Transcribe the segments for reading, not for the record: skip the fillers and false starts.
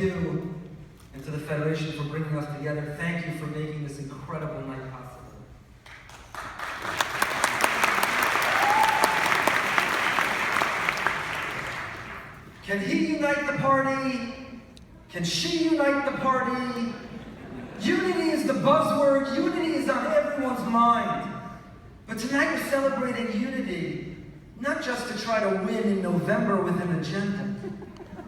you and to the Federation for bringing us together. Thank you for making this incredible night possible. Can he unite the party? Can she unite the party? Unity is the buzzword. Unity is on everyone's mind. But tonight we're celebrating unity, not just to try to win in November with an agenda.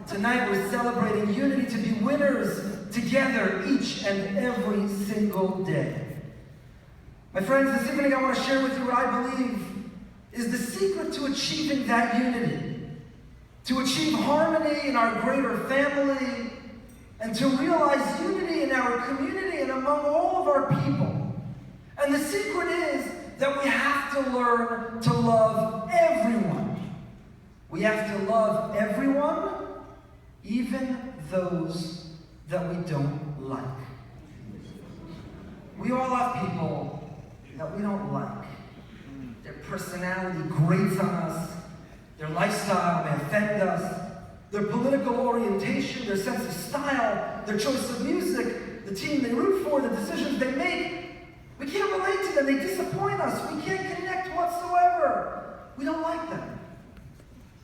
Tonight we're celebrating unity to be winners together each and every single day. My friends, this evening I want to share with you what I believe is the secret to achieving that unity, to achieve harmony in our greater family, and to realize unity in our community and among all of our people. And the secret is that we have to learn to love everyone. We have to love everyone, even those that we don't like. We all have people that we don't like. Their personality grates on us. Their lifestyle may offend us. Their political orientation, their sense of style, their choice of music, the team they root for, the decisions they make. We can't relate to them. They disappoint us. We can't connect whatsoever. We don't like them.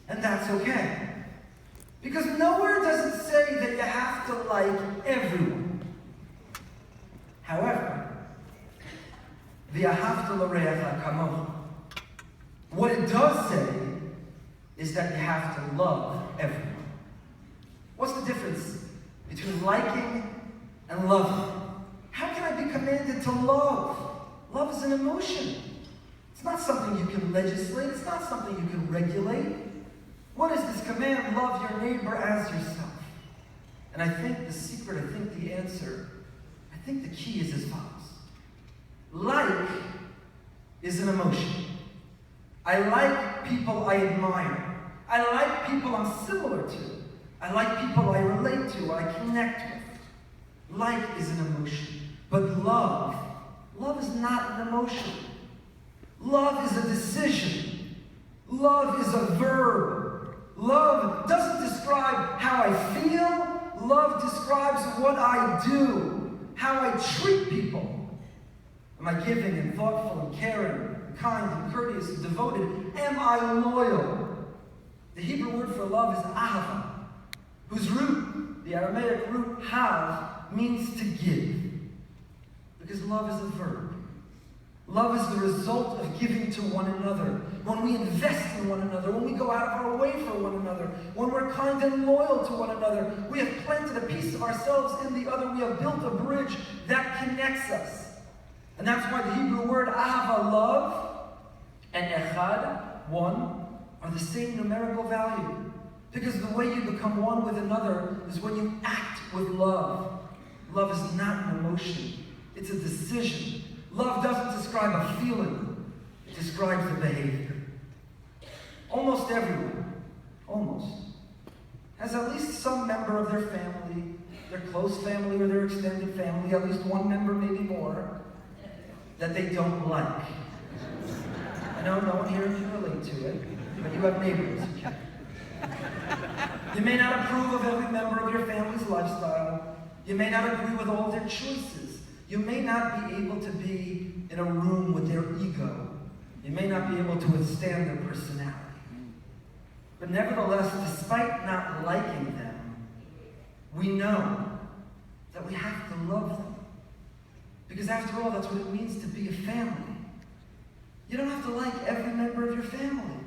And that's okay. Because nowhere does it say that you have to like everyone. However, v'ahavta l'reacha kamocha. What it does say is that you have to love everyone. What's the difference between liking and loving? How can I be commanded to love? Love is an emotion. It's not something you can legislate. It's not something you can regulate. What is this command? Love your neighbor as yourself. And I think the secret, I think the answer, I think the key is as follows. Like is an emotion. I like people I admire. I like people I'm similar to. I like people I relate to, I connect with. Like is an emotion. But love is not an emotion. Love is a decision. Love is a verb. Love doesn't describe how I feel. Love describes what I do, how I treat people. Am I giving and thoughtful and caring, and kind and courteous and devoted? Am I loyal? The Hebrew word for love is ahava, whose root, the Aramaic root hav, means to give. Because love is a verb. Love is the result of giving to one another. When we invest in one another, when we go out of our way for one another, when we're kind and loyal to one another, we have planted a piece of ourselves in the other. We have built a bridge that connects us. And that's why the Hebrew word ahava, love, and echad, one, are the same numerical value. Because the way you become one with another is when you act with love. Love is not an emotion. It's a decision. Love doesn't describe a feeling. It describes a behavior. Almost everyone, has at least some member of their family, their close family or their extended family, at least one member, maybe more, that they don't like. I know no one here can relate to it, but you have neighbors. You may not approve of every member of your family's lifestyle. You may not agree with all their choices. You may not be able to be in a room with their ego. You may not be able to withstand their personality. But nevertheless, despite not liking them, we know that we have to love them. Because after all, that's what it means to be a family. You don't have to like every member of your family,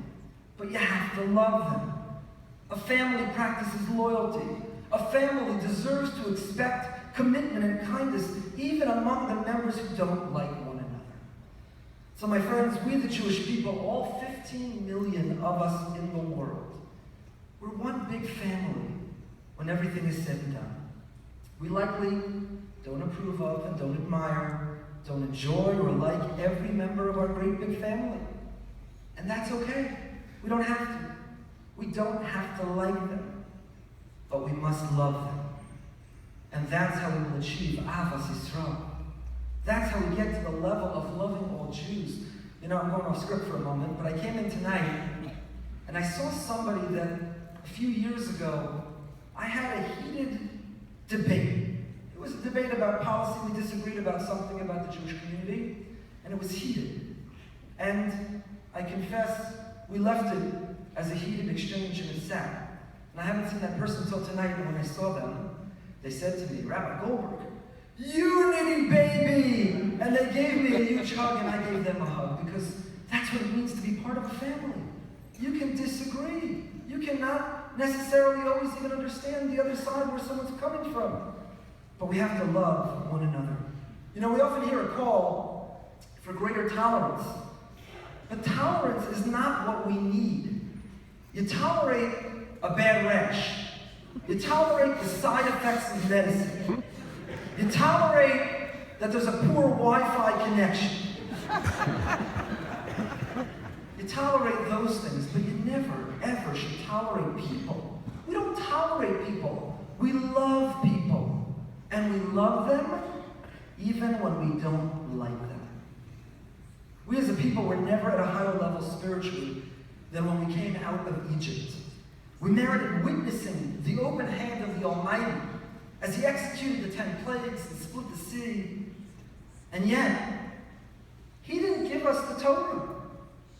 but you have to love them. A family practices loyalty. A family deserves to expect commitment and kindness even among the members who don't like one another. So my friends, we the Jewish people, all 15 million of us in the world, we're one big family when everything is said and done. We likely don't approve of and don't admire, don't enjoy or like every member of our great big family. And that's okay. We don't have to. We don't have to like them, but we must love them. And that's how we will achieve Avas Yisrael. That's how we get to the level of loving all Jews. You know, I'm going off script for a moment, but I came in tonight and I saw somebody that a few years ago I had a heated debate. It was a debate about policy. We disagreed about something about the Jewish community, and it was heated. And I confess, we left it as a heated exchange and it sat. And I haven't seen that person until tonight, and when I saw them, they said to me, Rabbi Goldberg, unity, baby! And they gave me a huge hug, and I gave them a hug, because that's what it means to be part of a family. You can disagree. You cannot necessarily always even understand the other side where someone's coming from. But we have to love one another. You know, we often hear a call for greater tolerance. But tolerance is not what we need. You tolerate a bad rash. You tolerate the side effects of medicine. You tolerate that there's a poor Wi-Fi connection. You tolerate those things, but you never, ever should tolerate people. We don't tolerate people. We love people. And we love them even when we don't like them. We as a people were never at a higher level spiritually than when we came out of Egypt. We merited witnessing the open hand of the Almighty as He executed the 10 plagues and split the sea. And yet, He didn't give us the Torah.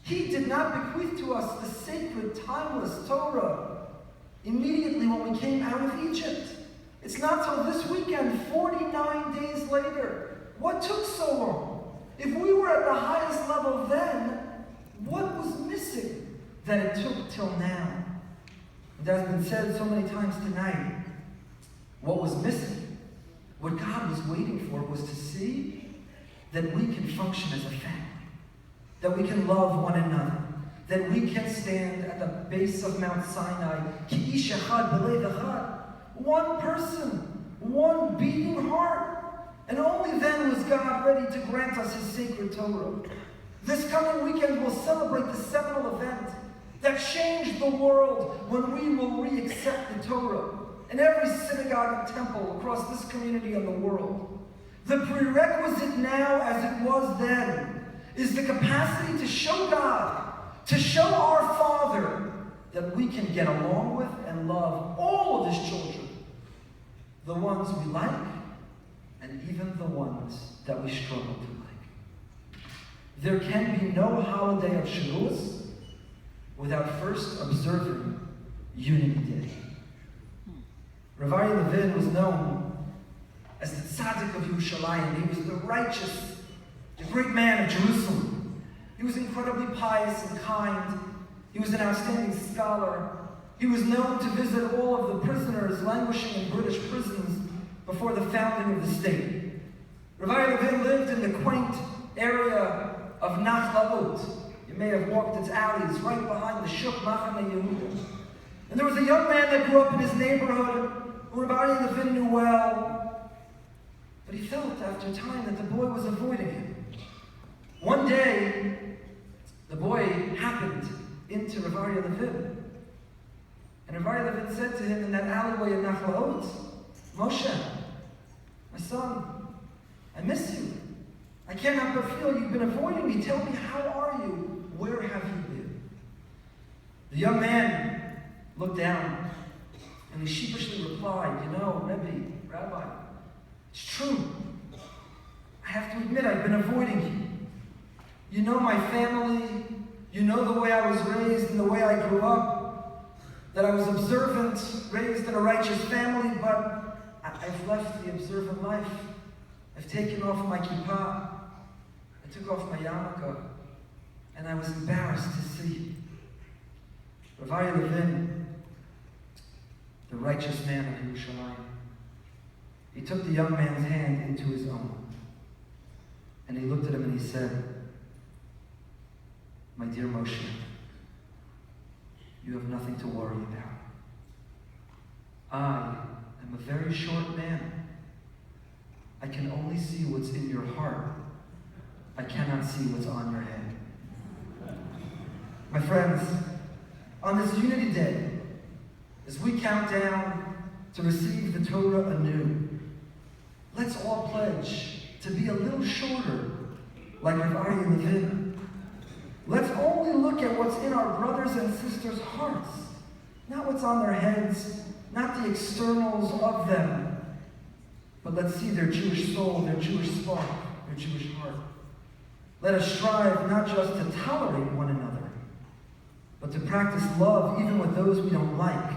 He did not bequeath to us the sacred, timeless Torah immediately when we came out of Egypt. It's not till this weekend, 49 days later. What took so long? If we were at the highest level then, what was missing that it took till now? It has been said so many times tonight. What was missing, what God was waiting for, was to see that we can function as a family, that we can love one another, that we can stand at the base of Mount Sinai, ki ish echad b'lev echad, one person, one beating heart. And only then was God ready to grant us His sacred Torah. This coming weekend we'll celebrate the seminal event that changed the world when we will re-accept the Torah in every synagogue and temple across this community and the world. The prerequisite now, as it was then, is the capacity to show God, to show our Father, that we can get along with and love all of His children, the ones we like, and even the ones that we struggle to like. There can be no holiday of Shavuos without first observing Unity Day. Rav Aryeh Levin was known as the tzaddik of Yerushalayim. He was the righteous, the great man of Jerusalem. He was incredibly pious and kind. He was an outstanding scholar. He was known to visit all of the prisoners languishing in British prisons before the founding of the state. Rav Aryeh Levin lived in the quaint area of Nachlaot. You may have walked its alleys right behind the Shuk Machane Yehuda. And there was a young man that grew up in his neighborhood who Rav Aryeh Levin knew well. But he felt after time that the boy was avoiding him. One day, the boy happened into Rav Aryeh Levin. And Rav Aryeh Levin said to him in that alleyway in Nachlaot, Moshe, my son, I miss you. I can't help but feel you've been avoiding me. Tell me, how are you? Where have you been? The young man looked down and he sheepishly replied, you know, Rebbe, Rabbi, it's true. I have to admit I've been avoiding you. You know my family. You know the way I was raised and the way I grew up. That I was observant, raised in a righteous family, but I've left the observant life. I've taken off my kippah. I took off my yarmulke. And I was embarrassed to see it. Rav Aryeh Levin, the righteous man of Yerushalayim, he took the young man's hand into his own. And he looked at him and he said, my dear Moshe, you have nothing to worry about. I am a very short man. I can only see what's in your heart. I cannot see what's on your head. My friends, on this Unity Day, as we count down to receive the Torah anew, let's all pledge to be a little shorter, like Rav Aryeh Levin. Let's only look at what's in our brothers and sisters' hearts, not what's on their heads, not the externals of them. but let's see their Jewish soul, their Jewish spark, their Jewish heart. Let us strive not just to tolerate one another, but to practice love even with those we don't like,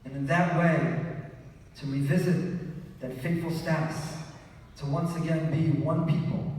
and in that way, to revisit that fateful status, to once again be one people